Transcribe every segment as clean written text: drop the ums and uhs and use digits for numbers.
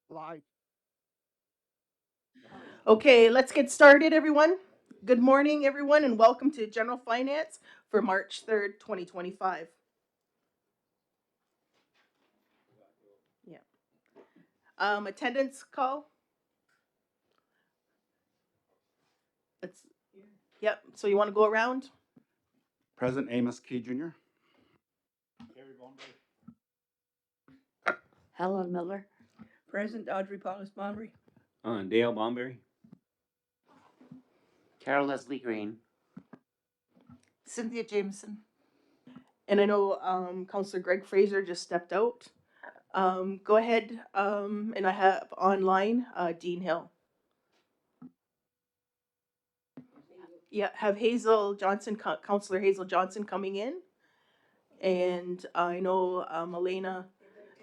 Live. Okay, let's get started, everyone. Good morning, everyone, and welcome to General Finance for March 3rd, 2025. Yeah. Attendance call. Let's. Yep. So you want to go around? President Amos Key Jr. Helen Miller. Present Audrey Paulus Montgomery. Dale Bomberry. Carol Leslie Green. Cynthia Jameson. And I know Councillor Greg Fraser just stepped out. Go ahead, and I have online Dean Hill. Yeah, have Hazel Johnson, Councillor Hazel Johnson coming in. And I know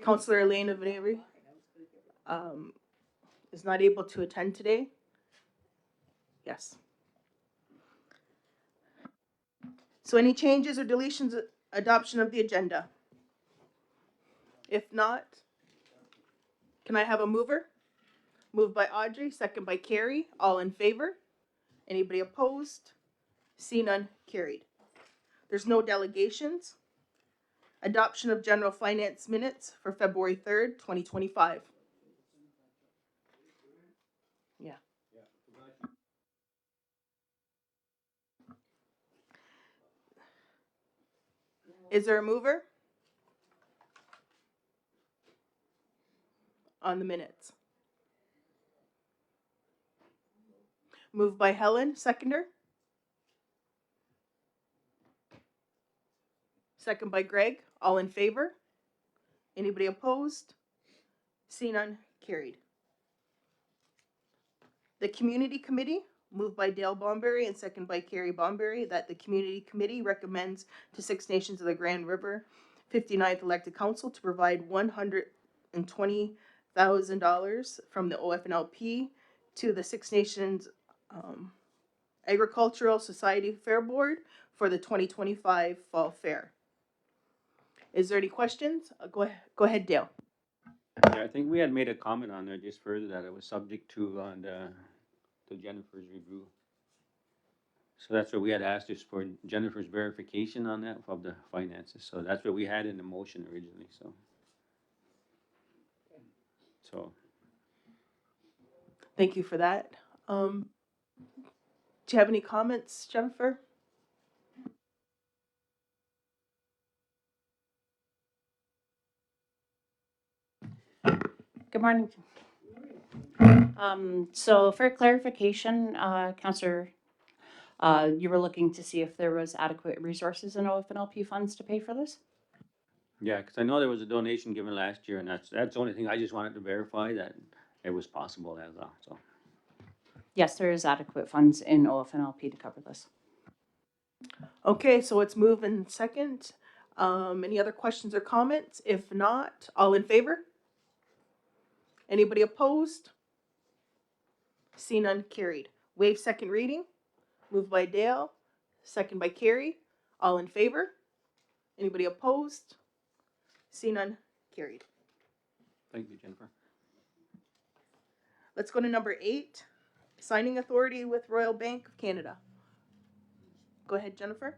Councillor Elena Venery is not able to attend today. Yes. So any changes or deletions, adoption of the agenda? If not, can I have a mover? Moved by Audrey, second by Carrie. All in favor? Anybody opposed? See none, carried. There's no delegations. Adoption of general finance minutes for February 3rd, 2025. Yeah. Is there a mover on the minutes? Moved by Helen, seconder. Second by Greg. All in favor? Anybody opposed? See none, carried. The community committee, moved by Dale Bomberry and second by Carrie Bomberry, that the community committee recommends to Six Nations of the Grand River 59th elected council to provide $120,000 from the OFNLP to the Six Nations Agricultural Society Fair Board for the 2025 Fall Fair. Is there any questions? Go ahead, Dale. Yeah, I think we had made a comment on there just further that it was subject to Jennifer's review. So that's what we had asked is for Jennifer's verification on that of the finances. So that's what we had in the motion originally. So Thank you for that. Do you have any comments, Jennifer? Good morning. So for clarification, Councillor, you were looking to see if there was adequate resources in OFNLP funds to pay for this? yeah, because I know there was a donation given last year, and that's the only thing I just wanted to verify that it was possible as well. So Yes, there is adequate funds in OFNLP to cover this. Okay, so it's moved in second. Any other questions or comments? If not, all in favor? Anybody opposed? See none, carried. Waive second reading. Moved by Dale, second by Carrie. All in favor? Anybody opposed? See none, carried. thank you, Jennifer. Let's go to number 8, signing authority with Royal Bank of Canada. Go ahead, Jennifer.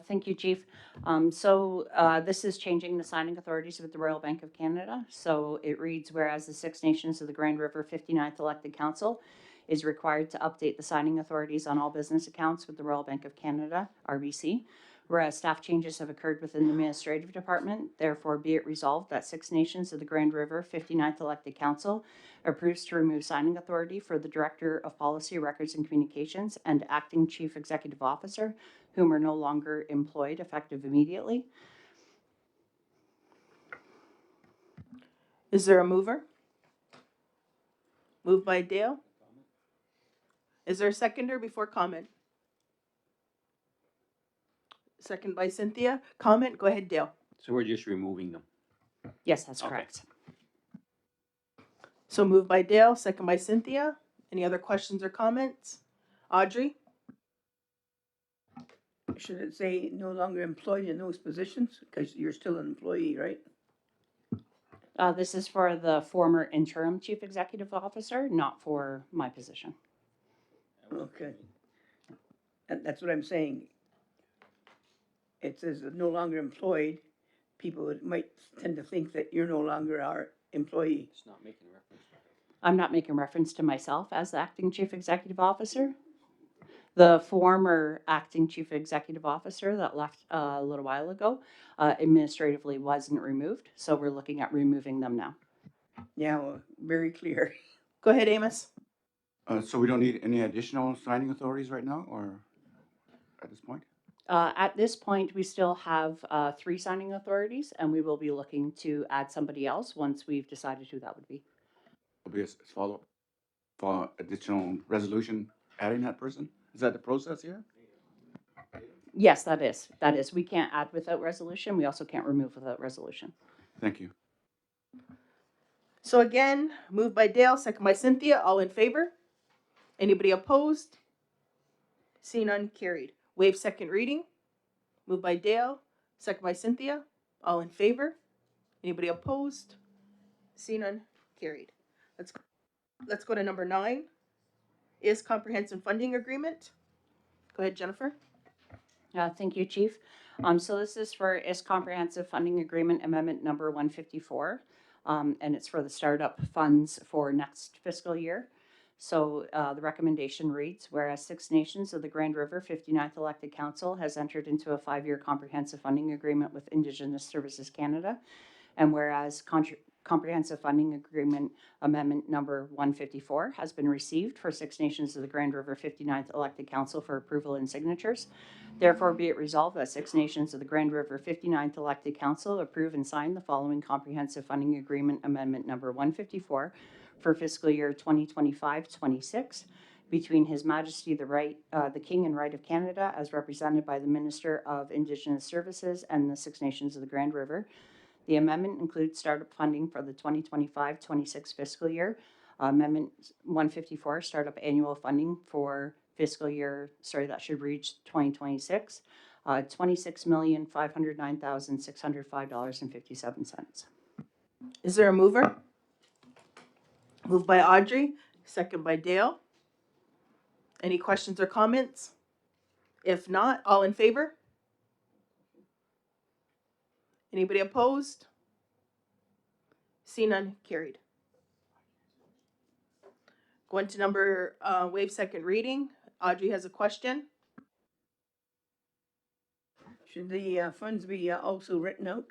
Thank you, Chief. This is changing the signing authorities with the Royal Bank of Canada. So it reads, whereas the Six Nations of the Grand River 59th elected council is required to update the signing authorities on all business accounts with the Royal Bank of Canada, RBC. Whereas staff changes have occurred within the administrative department, therefore be it resolved that Six Nations of the Grand River 59th elected council approves to remove signing authority for the Director of Policy, Records and Communications and Acting Chief Executive Officer, whom are no longer employed effective immediately. Is there a mover? Moved by Dale. Is there a seconder before comment? Second by Cynthia. Comment? Go ahead, Dale. So we're just removing them. Yes, that's Okay. correct. So moved by Dale, second by Cynthia. Any other questions or comments? Audrey? Should it say no longer employed in those positions? Because you're still an employee, right? This is for the former interim chief executive officer, not for my position. Okay. And that's what I'm saying. It says no longer employed. People might tend to think that you're no longer our employee. It's not making reference. I'm not making reference to myself as the acting chief executive officer. The former acting chief executive officer that left a little while ago administratively wasn't removed, so we're looking at removing them now. Yeah, well, very clear. Go ahead, Amos. So we don't need any additional signing authorities right now, or at this point? At this point, we still have 3 signing authorities, and we will be looking to add somebody else once we've decided who that would be. Will be a follow additional resolution adding that person? Is that the process here? Yes, that is. That is. We can't add without resolution. We also can't remove without resolution. Thank you. So again, moved by Dale, second by Cynthia. All in favor? Anybody opposed? See none, carried. Waive second reading. Moved by Dale, second by Cynthia. All in favor? Anybody opposed? See none, carried. Let's go to number 9. Is comprehensive funding agreement. Go ahead, Jennifer. Thank you, Chief. So this is for IS Comprehensive Funding Agreement Amendment number 154, and it's for the startup funds for next fiscal year. So the recommendation reads, whereas Six Nations of the Grand River 59th Elected Council has entered into a 5-year comprehensive funding agreement with Indigenous Services Canada, and whereas Comprehensive Funding Agreement Amendment number 154 has been received for Six Nations of the Grand River 59th Elected Council for approval and signatures. Therefore, be it resolved that Six Nations of the Grand River 59th Elected Council approve and sign the following Comprehensive Funding Agreement Amendment number 154 for fiscal year 2025-26 between His Majesty the King and Right of Canada, as represented by the Minister of Indigenous Services and the Six Nations of the Grand River. The amendment includes startup funding for the 2025-26 fiscal year. Amendment 154, startup annual funding for fiscal year, that should reach 2026, $26,509,605.57. Is there a mover? Moved by Audrey, second by Dale. Any questions or comments? If not, all in favor? Anybody opposed? See none, carried. Going to number, waive second reading. Audrey has a question. Should the funds be also written out?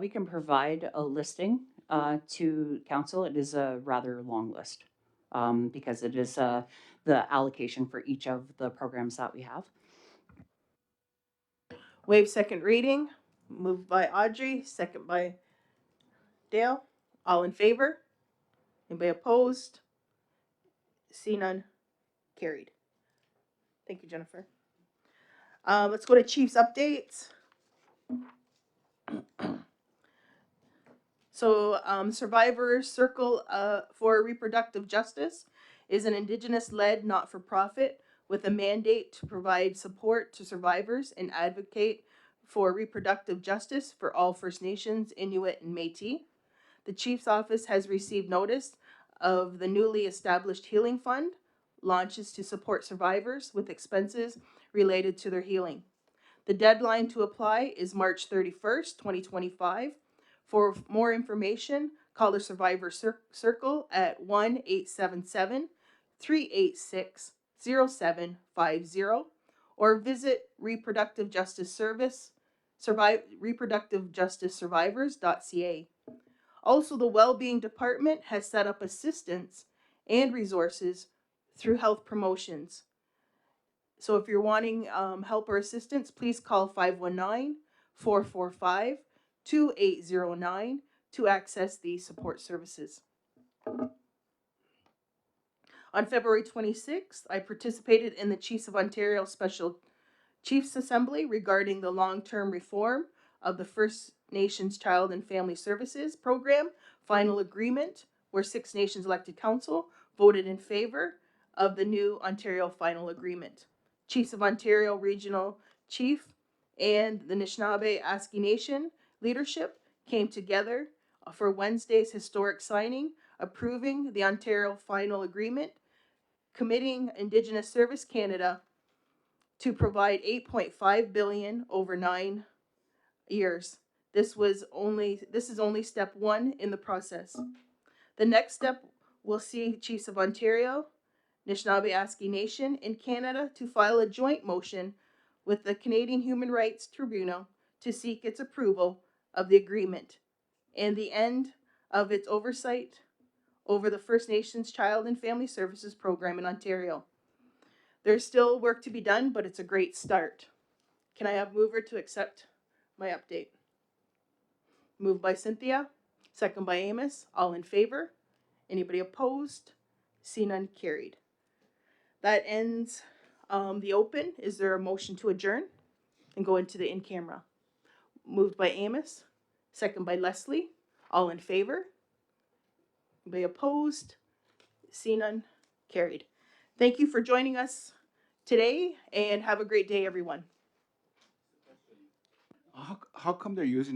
We can provide a listing to council. It is a rather long list because it is the allocation for each of the programs that we have. Waive second reading. Moved by Audrey, second by Dale. All in favor? Anybody opposed? See none, carried. Thank you, Jennifer. Let's go to Chief's updates. So, Survivor Circle for Reproductive Justice is an Indigenous-led not-for-profit with a mandate to provide support to survivors and advocate for reproductive justice for all First Nations, Inuit, and Métis. The Chief's office has received notice of the newly established Healing Fund launches to support survivors with expenses related to their healing. The deadline to apply is March 31st, 2025. For more information, call the Survivor Circle at 1-877-386-0750 or visit reproductivejusticesurvivors.ca. Also, the Wellbeing Department has set up assistance and resources through health promotions. So if you're wanting help or assistance, please call 519-445-2809 to access the support services. On February 26th, I participated in the Chiefs of Ontario Special Chiefs Assembly regarding the long-term reform of the First Nations Child and Family Services Program final agreement, where Six Nations Elected Council voted in favor of the new Ontario final agreement. Chiefs of Ontario Regional Chief and the Anishinaabe Aski Nation leadership came together for Wednesday's historic signing, approving the Ontario Final Agreement, committing Indigenous Service Canada to provide 8.5 billion over 9 years. This is only step one in the process. The next step will see Chiefs of Ontario, Anishinaabe Nation in Canada to file a joint motion with the Canadian Human Rights Tribunal to seek its approval of the agreement and the end of its oversight over the First Nations Child and Family Services Program in Ontario. There's still work to be done, but it's a great start. Can I have mover to accept my update? Moved by Cynthia, second by Amos. All in favor? Anybody opposed? See none, carried. That ends the open. Is there a motion to adjourn and go into the in-camera? Moved by Amos, second by Leslie. All in favor? Anybody opposed? See none, carried. Thank you for joining us today, and have a great day, everyone. How come they're using